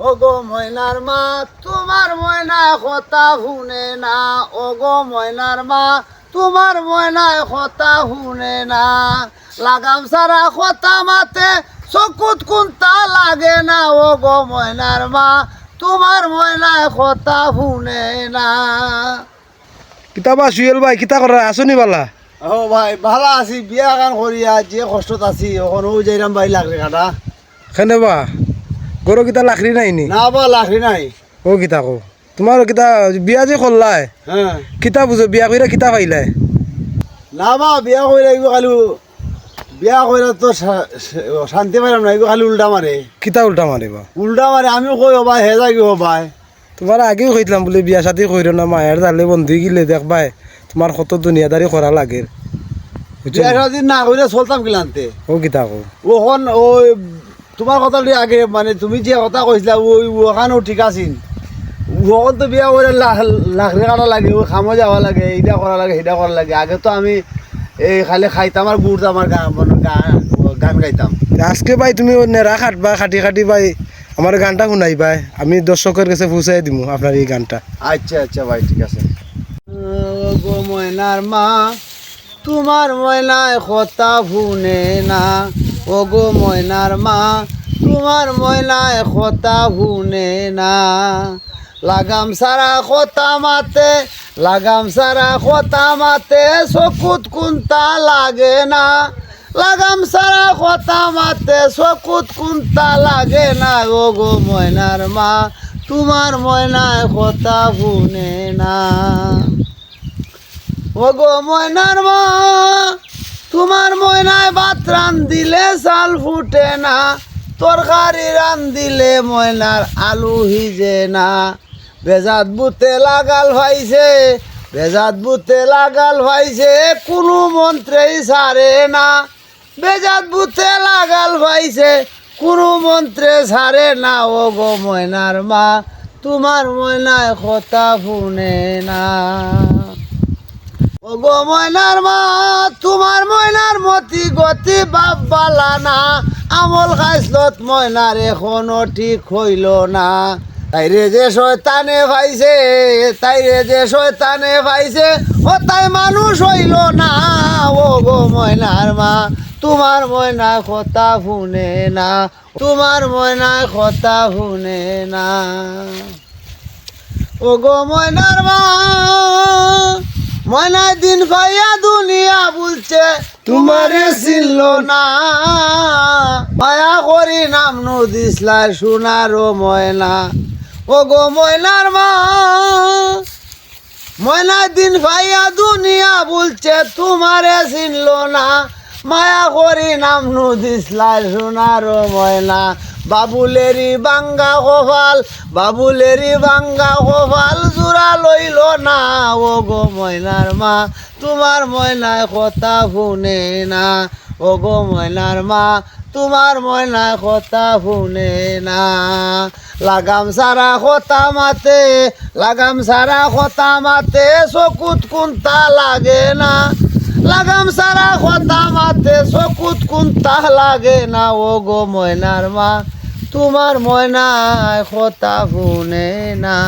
ও গো ময়নার মা তোমার ময়নায় কথা শুনে না, ও গো ময়নার মা তোমার ময়নায় কথা শুনে না। লাগাম সারা কথা মাতে চকুত কোনটা লাগে না, ও গো ময়নার মা তোমার ময়নায় কথা শুনে না। কিতাবা সুয়েল ভাই কিতা করা আসনি বালা? ও ভাই ভালো আছি, বিয়া গান করিয়া যে কষ্টত আছি ওখানে যাইরাম ভাই লাগরে কাটা। কেনে বা গরু কিতা লাখরি নাইনি? না বা লাগরি নাই। ও কিতা কো তোমার কিতা বিয়া যে করলাই হ্যাঁ কিতা বুঝো বিয়া কইরা কিতা পাইলাই? না বা বিয়া কইরা এগো খালি বিয়া কইরা তো শান্তি পাইলাম না, এগো খালি উল্টা মারে। কিতা উল্টা মারিবা? উল্টা মারে আমি কই ও ভাই হে যাগি ও ভাই। তোমার আগেও কইতাম বলে বিয়া শাদি কইরো না, মায়ের জালে বন্ধু গিলে দেখবাই তোমার কত দুনিয়াদারি করা লাগে। বিয়া শাদি না কইরা চলতাম কিলান্তে। ও কিতা কো ওখন ওই তোমার কথা আগে মানে তুমি যে কথা কইছিলা ওই ওখানেও ঠিক আছিল। ওখন তো বিয়া করে লাখরে কাটা লাগে, ওই খামো যাওয়া লাগে, এইটা করা লাগে সেইটা করা লাগে। আগে তো আমি এই খালি খাইতাম আর গুড়তাম আর গান গাইতাম। আজকে ভাই তুমি নেড়া খাটবা, খাটি খাটি ভাই আমার গানটা শুনাই ভাই, আমি দর্শকের কাছে পৌঁছাই দিব আপনার এই গানটা। আচ্ছা আচ্ছা ভাই ঠিক আছে। ও গো ময়নার মা তোমার ময়নায় কথা শুনে না, ও গো ময়নার মা তোমার ময়নায় কথা শুনে না। লাগাম সারা কথা মাতে, লাগাম সারা কথা মাতে চকুত কোনটা লাগে না। লাগাম সারা কথা মাতে চকুত কোনটা লাগে না, ও গো ময়নার মা তোমার ময়নায় কথা শুনে না। ও গো ময়নার মা তোমার ময়নায় ভাত রান্দিলে চাল ফুটে না, তরকারি রান্দিলে ময়নার আলু হিজে না। বেজাত বুতে লাগাল ভাইছে, বেজাত বুতে লাগাল ভাইছে কোনো মন্ত্রেই ছাড়ে না। বেজাত বুতে লাগাল ভাইছে কোনো মন্ত্রে ছাড়ে না, ও গো ময়নার মা তোমার ময়নায় কথা শুনে না। ও গো ময়নার মা তোমার ময়নার মতি গতি বাপ বালা না। আমল খাইসলত ময়নার এখনো ঠিক হইল না। তাইরে যে শয়তানে ভাইছে, তাইরে যে শয়তানে ভাইছে ও তাই মানুষ হইল না। ও গো ময়নার মা তোমার ময়নায় কথা শুনে না, তোমার ময়নায় কথা শুনে না। ও গো ময়নার মা ময়নায় দিন পাইয়া দুনিয়া বলছে তোমারে ছিল না। মায়া করি নাম নদিসলা সোনার ময়না, ও গো ময়নার মা ময়নায় দিন পাইয়া দুনিয়া বলছে তোমারে চিনল না। মায়া করি নাম নদিসলা সোনার ময়না। বাবুলেরি বাঙ্গা কপাল, বাবুলেরি বাঙ্গা কপাল জোড়া লইল না, ও গো ময়নার মা তোমার ময়নায় কথা শুনে না। ও গো ময়নার মা তোমার ময়নায় কথা শুনে না। লাগাম সারা কথা মাতে, লাগাম সারা কথা মাতে চকুত কোনটা লাগে না। লাগাম সারা কথা মাতে চকুত কোনটা লাগে না, ও গো ময়নার মা তোমার ময়নায় কথা শুনে না।